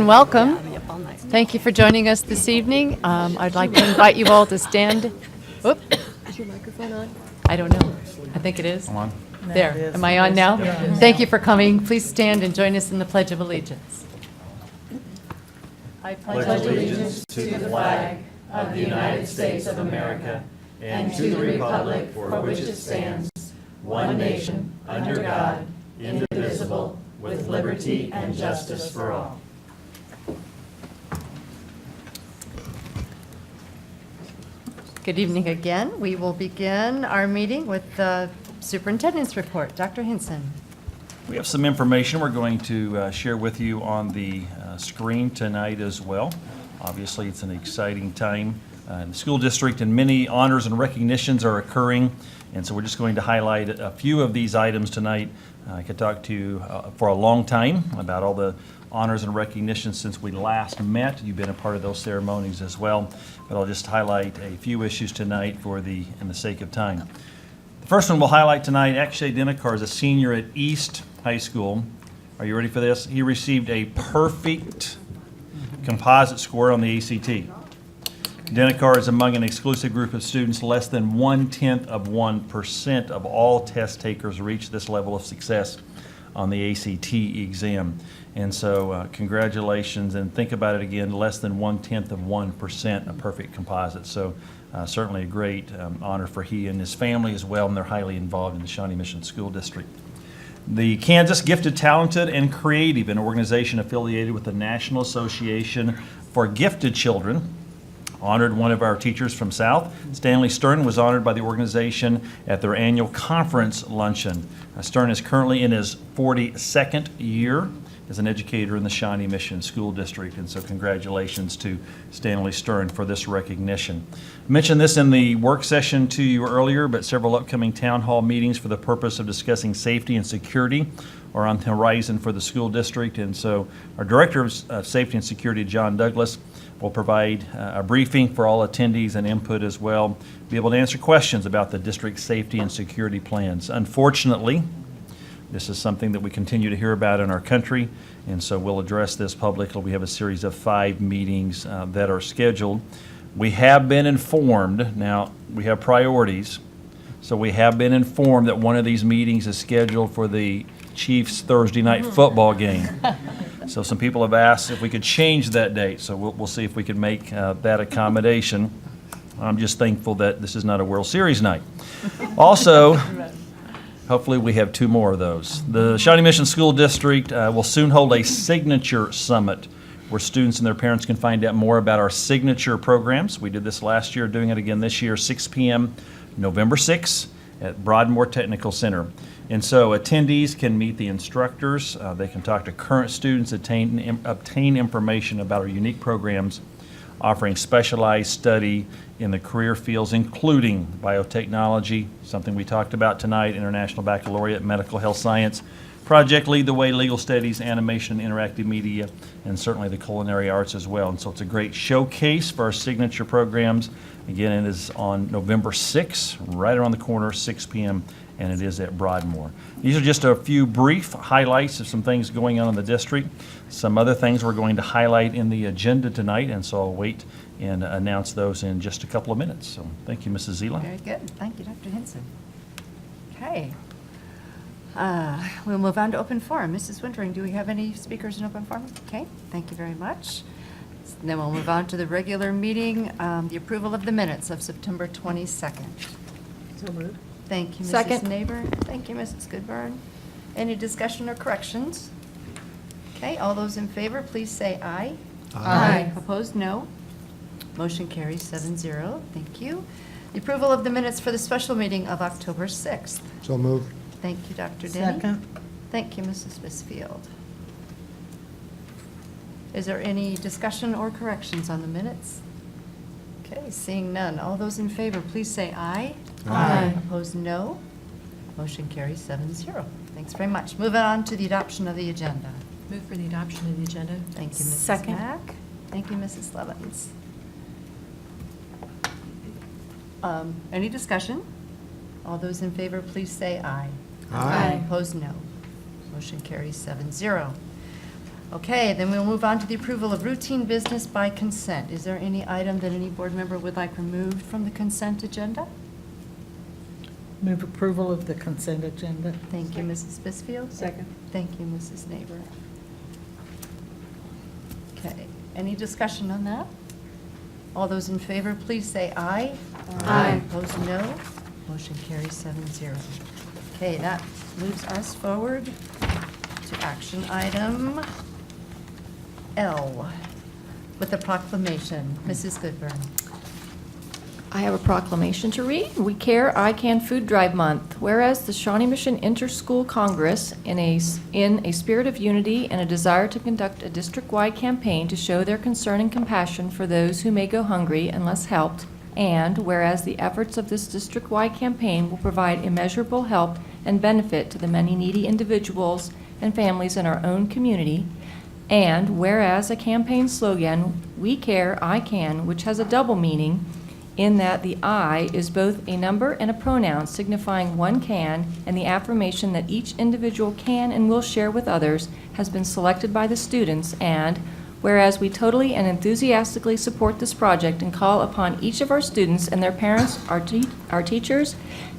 and welcome. Thank you for joining us this evening. I'd like to invite you all to stand. Oop. Is your microphone on? I don't know. I think it is. I'm on. There. Am I on now? Thank you for coming. Please stand and join us in the Pledge of Allegiance. I pledge allegiance to the flag of the United States of America and to the republic for which it stands, one nation, under God, indivisible, with liberty and justice for all. Good evening again. We will begin our meeting with the superintendent's report. Dr. Hinson. We have some information we're going to share with you on the screen tonight as well. Obviously, it's an exciting time in the school district, and many honors and recognitions are occurring. And so we're just going to highlight a few of these items tonight. I could talk to you for a long time about all the honors and recognitions since we last met. You've been a part of those ceremonies as well, but I'll just highlight a few issues tonight in the sake of time. The first one we'll highlight tonight, Akshay Dinakar is a senior at East High School. Are you ready for this? He received a perfect composite score on the ACT. Dinakar is among an exclusive group of students. Less than 0.1% of all test takers reach this level of success on the ACT exam. And so congratulations, and think about it again, less than 0.1% a perfect composite. So certainly a great honor for he and his family as well, and they're highly involved in the Shawnee Mission School District. The Kansas Gifted, Talented, and Creative, an organization affiliated with the National Association for Gifted Children, honored one of our teachers from South. Stanley Stern was honored by the organization at their annual conference luncheon. Stern is currently in his 42nd year as an educator in the Shawnee Mission School District, and so congratulations to Stanley Stern for this recognition. I mentioned this in the work session to you earlier, but several upcoming town hall meetings for the purpose of discussing safety and security are on the horizon for the school district, and so our Director of Safety and Security, John Douglas, will provide a briefing for all attendees and input as well, be able to answer questions about the district's safety and security plans. Unfortunately, this is something that we continue to hear about in our country, and so we'll address this publicly. We have a series of 5 meetings that are scheduled. We have been informed, now we have priorities, so we have been informed that one of these meetings is scheduled for the Chiefs Thursday night football game. So some people have asked if we could change that date, so we'll see if we can make that accommodation. I'm just thankful that this is not a World Series night. Also, hopefully we have 2 more of those. The Shawnee Mission School District will soon hold a signature summit where students and their parents can find out more about our signature programs. We did this last year, doing it again this year, 6 p.m. November 6th at Broadmoor Technical Center. And so attendees can meet the instructors, they can talk to current students, obtain information about our unique programs offering specialized study in the career fields, including biotechnology, something we talked about tonight, International Baccalaureate, Medical Health Science, Project Lead the Way, Legal Studies, Animation, Interactive Media, and certainly the culinary arts as well. And so it's a great showcase for our signature programs. Again, it is on November 6th, right around the corner, 6 p.m., and it is at Broadmoor. These are just a few brief highlights of some things going on in the district. Some other things we're going to highlight in the agenda tonight, and so I'll wait and announce those in just a couple of minutes. So thank you, Mrs. Zila. Very good. Thank you, Dr. Hinson. Okay. We'll move on to open forum. Mrs. Wintering, do we have any speakers in open forum? Okay, thank you very much. Then we'll move on to the regular meeting, the approval of the minutes of September 22nd. So moved. Thank you, Mrs. Second. Neighbor. Thank you, Mrs. Goodburn. Any discussion or corrections? Okay, all those in favor, please say aye. Aye. Opposed, no. Motion carries 7-0. Thank you. The approval of the minutes for the special meeting of October 6th. So moved. Thank you, Dr. Denny. Second. Thank you, Mrs. Bisfield. Is there any discussion or corrections on the minutes? Okay, seeing none. All those in favor, please say aye. Aye. Opposed, no. Motion carries 7-0. Thanks very much. Moving on to the adoption of the agenda. Move for the adoption of the agenda. Thank you, Mrs. Second. Mack. Thank you, Mrs. Levens. Any discussion? All those in favor, please say aye. Aye. Opposed, no. Motion carries 7-0. Okay, then we'll move on to the approval of routine business by consent. Is there any item that any board member would like removed from the consent agenda? Move approval of the consent agenda. Thank you, Mrs. Bisfield. Second. Thank you, Mrs. Neighbor. Okay, any discussion on that? All those in favor, please say aye. Aye. Opposed, no. Motion carries 7-0. Okay, that moves us forward to action item L with the proclamation. Mrs. Goodburn. I have a proclamation to read. We Care, I Can Food Drive Month. Whereas the Shawnee Mission Inter-School Congress, in a spirit of unity and a desire to conduct a district-wide campaign to show their concern and compassion for those who may go hungry unless helped, and whereas the efforts of this district-wide campaign will provide immeasurable help and benefit to the many needy individuals and families in our own community, and whereas a campaign slogan, We Care, I Can, which has a double meaning, in that the I is both a number and a pronoun signifying one can, and the affirmation that each individual can and will share with others has been selected by the students, and whereas we totally and enthusiastically support this project and call upon each of our students and their parents, our teachers,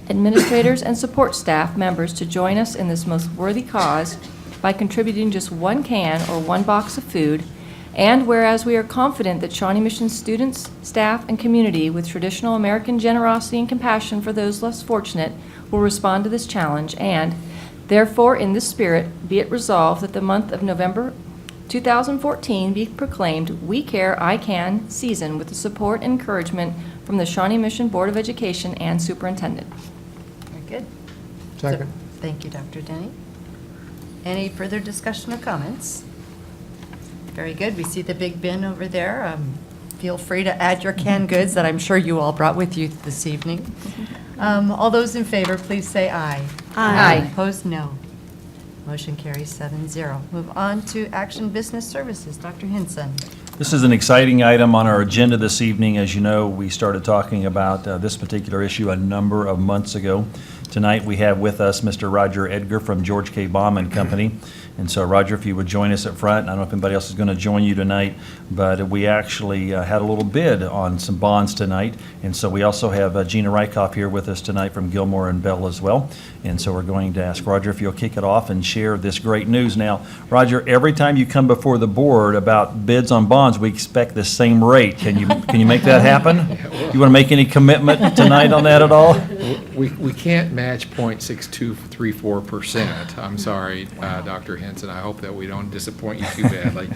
administrators, and support staff members to join us in this most worthy cause by contributing just one can or one box of food. And whereas we are confident that Shawnee Mission students, staff, and community with traditional American generosity and compassion for those less fortunate will respond to this challenge, and therefore, in this spirit, be it resolved that the month of November 2014 be proclaimed We Care, I Can season with the support and encouragement from the Shawnee Mission Board of Education and Superintendent. Very good. Second. Thank you, Dr. Denny. Any further discussion or comments? Very good. We see the big bin over there. Feel free to add your canned goods that I'm sure you all brought with you this evening. All those in favor, please say aye. Aye. Opposed, no. Motion carries 7-0. Move on to Action Business Services. Dr. Hinson. This is an exciting item on our agenda this evening. As you know, we started talking about this particular issue a number of months ago. Tonight we have with us Mr. Roger Edgar from George K. Baum and Company. And so, Roger, if you would join us up front. I don't know if anybody else is going to join you tonight, but we actually had a little bid on some bonds tonight. And so we also have Gina Rykoff here with us tonight from Gilmore and Bell as well. And so we're going to ask Roger if you'll kick it off and share this great news. Now, Roger, every time you come before the board about bids on bonds, we expect the same rate. Can you make that happen? You want to make any commitment tonight on that at all? We can't match 0.6234%. I'm sorry, Dr. Henson. I hope that we don't disappoint you too badly.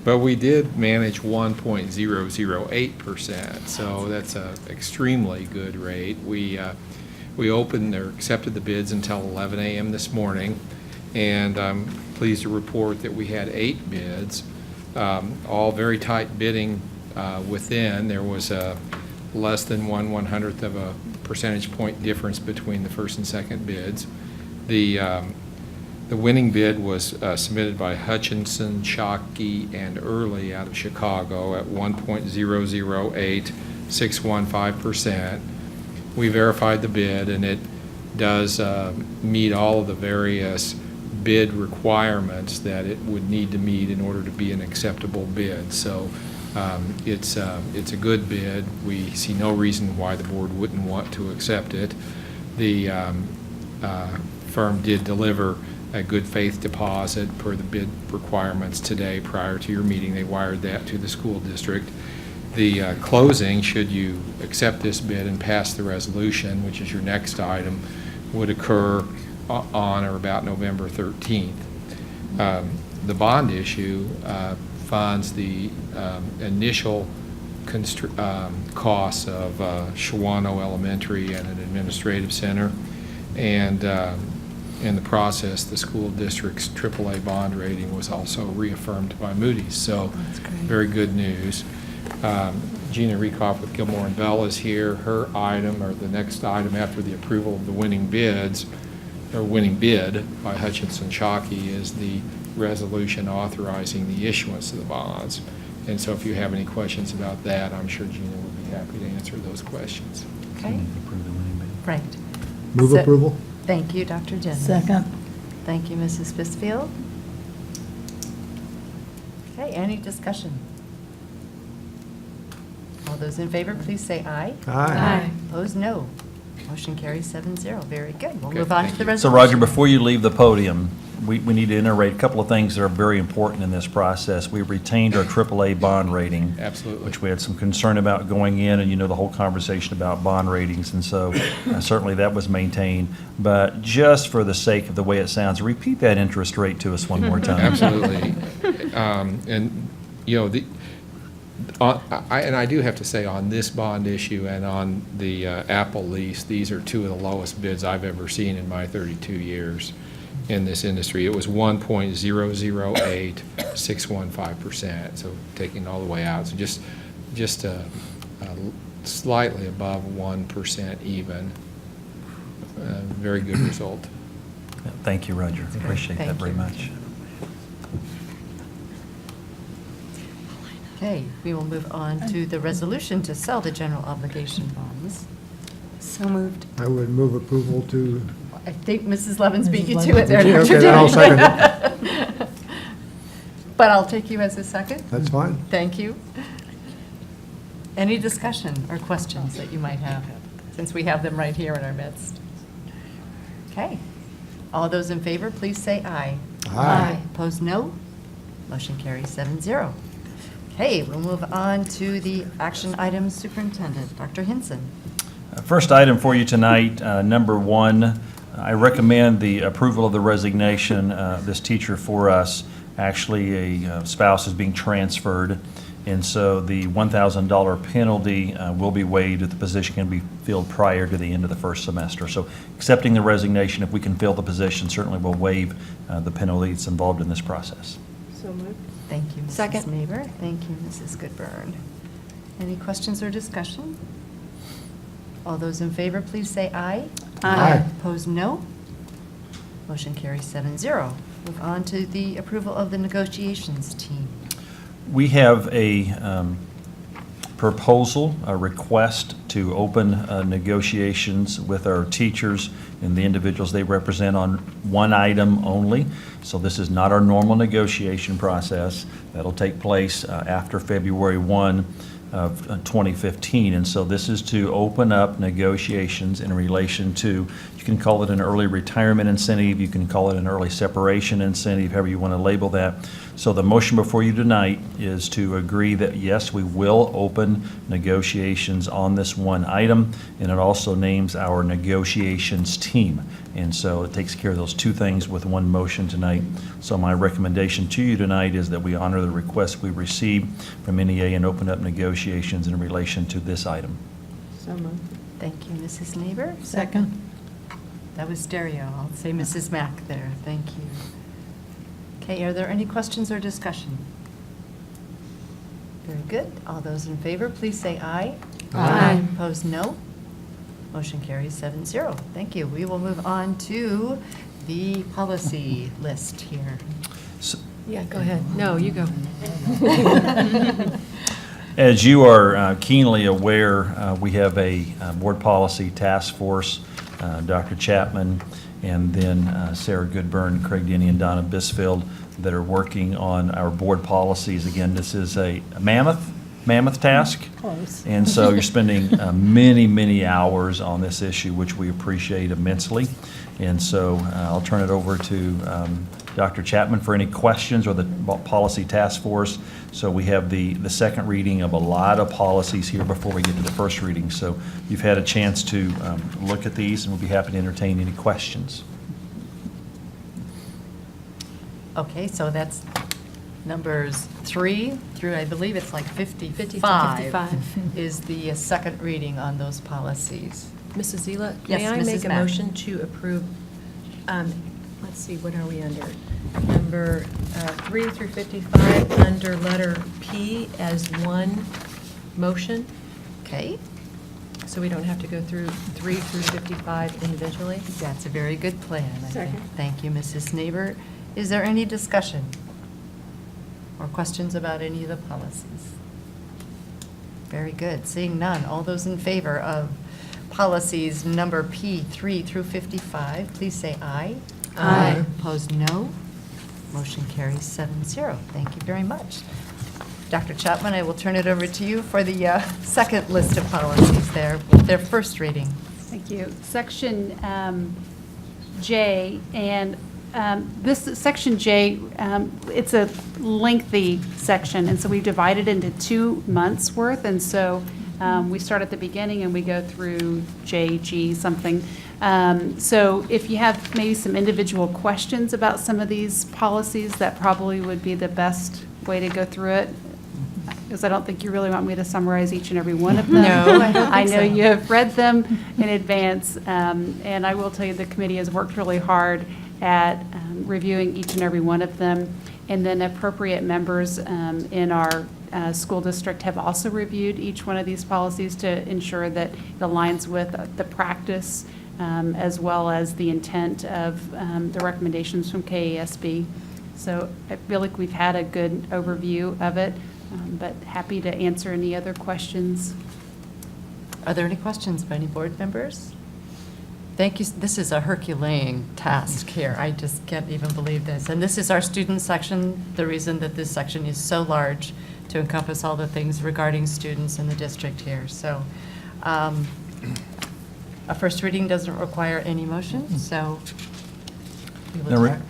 But we did manage 1.008%, so that's an extremely good rate. We opened or accepted the bids until 11 a.m. this morning, and I'm pleased to report that we had 8 bids, all very tight bidding within. There was a less than 1/100th of a percentage point difference between the first and second bids. The winning bid was submitted by Hutchinson, Shockey, and Early out of Chicago at 1.008615%. We verified the bid, and it does meet all of the various bid requirements that it would need to meet in order to be an acceptable bid. So it's a good bid. We see no reason why the board wouldn't want to accept it. The firm did deliver a good faith deposit per the bid requirements today prior to your meeting. They wired that to the school district. The closing, should you accept this bid and pass the resolution, which is your next item, would occur on or about November 13th. The bond issue funds the initial costs of Shawnee Elementary and an administrative center, and in the process, the school district's AAA bond rating was also reaffirmed by Moody's. So, very good news. Gina Rykoff with Gilmore and Bell is here. Her item, or the next item after the approval of the winning bids, or winning bid by Hutchinson Shockey, is the resolution authorizing the issuance of the bonds. And so if you have any questions about that, I'm sure Gina would be happy to answer those questions. Okay. Right. Move So- approval? Thank you, Dr. Denny. Second. Thank you, Mrs. Bisfield. Okay, any discussion? All those in favor, please say aye. Aye. Opposed, no. Motion carries 7-0. Very good. We'll Okay, move on thank to the you. resolution. So Roger, before you leave the podium, we need to iterate a couple of things that are very important in this process. We retained our AAA bond rating. Absolutely. Which we had some concern about going in, and you know the whole conversation about bond ratings, and so certainly that was maintained. But just for the sake of the way it sounds, repeat that interest rate to us one more time. Absolutely. And, you know, I do have to say, on this bond issue and on the Apple lease, these are two of the lowest bids I've ever seen in my 32 years in this industry. It was 1.008615%, so taking all the way out. So just slightly above 1% even. Very good result. Thank you, Roger. Appreciate that Thank very you. much. Okay, we will move on to the resolution to sell the general obligation bonds. So moved. I would move approval to, I think Mrs. Levens beat you Mrs. to it there. Levens. Dr. Okay, then I'll Denny. second But I'll take you as a second. that's fine. Thank you. Any discussion or questions that you might have, since we have them right here in our midst? Okay. All those in favor, please say aye. Aye. Opposed, no. Motion carries 7-0. Okay, we'll move on to the action items superintendent, Dr. Hinson. First item for you tonight, number one, I recommend the approval of the resignation. This teacher for us, actually a spouse is being transferred, and so the $1,000 penalty will be waived if the position can be filled prior to the end of the first semester. So accepting the resignation, if we can fill the position, certainly will waive the penalty that's involved in this process. So moved. Thank you, Mrs. Second. Neighbor. Thank you, Mrs. Goodburn. Any questions or discussion? All those in favor, please say aye. Aye. Opposed, no. Motion carries 7-0. Move on to the approval of the negotiations team. We have a proposal, a request to open negotiations with our teachers and the individuals they represent on one item only. So this is not our normal negotiation process. That'll take place after February 1 of 2015. And so this is to open up negotiations in relation to, you can call it an early retirement incentive, you can call it an early separation incentive, however you want to label that. So the motion before you tonight is to agree that, yes, we will open negotiations on this one item, and it also names our negotiations team. And so it takes care of those two things with one motion tonight. So my recommendation to you tonight is that we honor the request we received from NEA and open up negotiations in relation to this item. So moved. Thank you, Mrs. Neighbor. Second. That was stereo. I'll say Mrs. Mack there. Thank you. Okay, are there any questions or discussion? Very good. All those in favor, please say aye. Aye. Opposed, no. Motion carries 7-0. Thank you. We will move on to the policy list here. So- Yeah, go ahead. No, you go. As you are keenly aware, we have a board policy task force, Dr. Chapman, and then Sarah Goodburn, Craig Denny, and Donna Bisfield that are working on our board policies. Again, this is a mammoth task. Close. And so you're spending many, many hours on this issue, which we appreciate immensely. And so I'll turn it over to Dr. Chapman for any questions, or the policy task force. So we have the second reading of a lot of policies here before we get to the first reading. So you've had a chance to look at these, and we'll be happy to entertain any questions. Okay, so that's numbers 3 through, I believe it's like 55. 55. Is the second reading on those policies. Mrs. Zila, Yes, may I Mrs. make a Mack. motion to approve, let's see, what are we under? Number 3 through 55, under letter P as one motion, Okay, so we don't have to go through 3 through 55 individually? that's a very good plan, I think. Second. Thank you, Mrs. Neighbor. Is there any discussion or questions about any of the policies? Very good. Seeing none, all those in favor of policies number P 3 through 55, please say aye. Aye. Opposed, no. Motion carries 7-0. Thank you very much. Dr. Chapman, I will turn it over to you for the second list of policies there, with their first reading. Thank you. Section J, and this section J, it's a lengthy section, and so we divide it into 2 months worth, and so we start at the beginning and we go through J, G, something. So if you have maybe some individual questions about some of these policies, that probably would be the best way to go through it, because I don't think you really want me to summarize each and every one of them. No, I don't think I know so. you have read them in advance, and I will tell you, the committee has worked really hard at reviewing each and every one of them, and then appropriate members in our school district have also reviewed each one of these policies to ensure that it aligns with the practice as well as the intent of the recommendations from KASB. So I feel like we've had a good overview of it, but happy to answer any other questions. Are there any questions by any board members? Thank you. This is a Herculean task here. I just can't even believe this. And this is our student section. The reason that this section is so large to encompass all the things regarding students in the district here. So a first reading doesn't require any motion, so we will Now,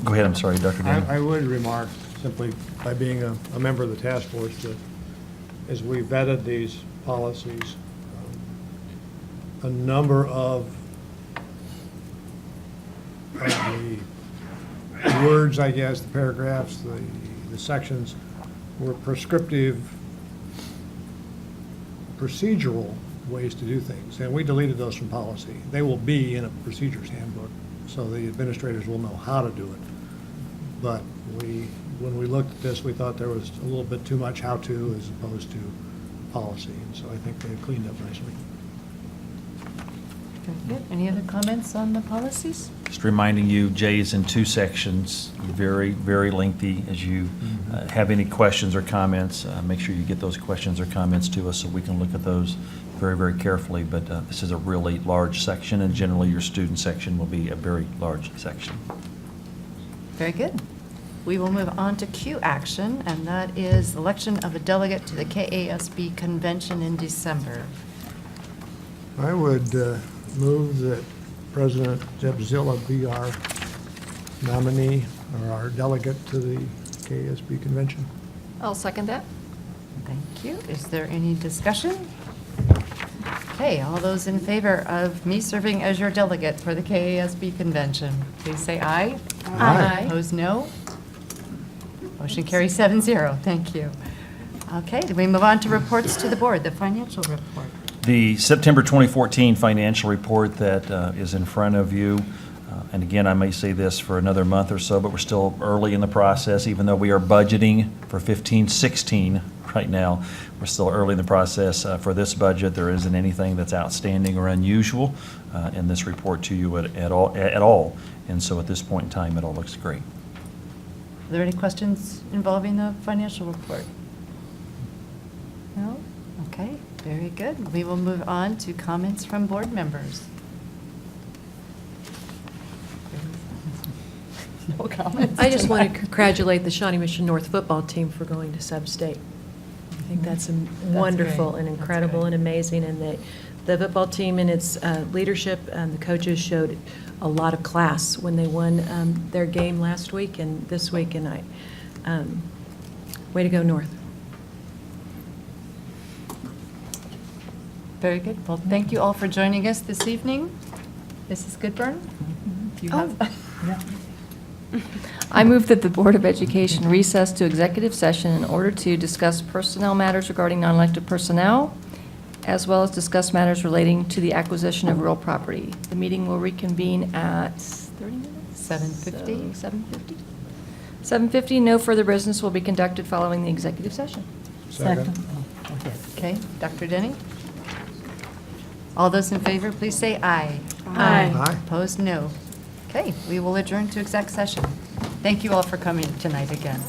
go ahead, I'm sorry, Dr. Denny. I would remark, simply by being a member of the task force, that as we vetted these policies, a number of the words, I guess, the paragraphs, the sections were prescriptive procedural ways to do things, and we deleted those from policy. They will be in a procedures handbook, so the administrators will know how to do it. But when we looked at this, we thought there was a little bit too much how-to as opposed to policy, and so I think they've cleaned up nicely. Very good. Any other comments on the policies? Just reminding you, J is in 2 sections, very, very lengthy. As you have any questions or comments, make sure you get those questions or comments to us so we can look at those very, very carefully. But this is a really large section, and generally your student section will be a very large section. Very good. We will move on to Q action, and that is election of a delegate to the KASB convention in December. I would move that President Zeb Zilla be our nominee or our delegate to the KASB convention. I'll second that. Thank you. Is there any discussion? Okay, all those in favor of me serving as your delegate for the KASB convention, please say aye. Aye. Opposed, no. Motion carries 7-0. Thank you. Okay, then we move on to reports to the board, the financial report. The September 2014 financial report that is in front of you, and again, I may say this for another month or so, but we're still early in the process, even though we are budgeting for 15-16 right now. We're still early in the process for this budget. There isn't anything that's outstanding or unusual in this report to you at all. And so at this point in time, it all looks great. Are there any questions involving the financial report? No? Okay, very good. We will move on to comments from board members. No comments? I just want to congratulate the Shawnee Mission North football team for going to sub-state. I think that's wonderful great. and That's incredible great. and amazing, and the football team and its leadership and the coaches showed a lot of class when they won their game last week and this week, and way to go, North. Very good. Well, thank you all for joining us this evening. Mrs. Goodburn? Do you have? I move that the Board of Education recess to executive session in order to discuss personnel matters regarding non-elected personnel, as well as discuss matters relating to the acquisition of real property. The meeting will reconvene at 30 minutes? 7:50. So, 7:50? 7:50, no further business will be conducted following the executive session. Second. Okay, Dr. Denny? All those in favor, please say aye. Aye. Aye. Opposed, no. Okay, we will adjourn to exec session. Thank you all for coming tonight again.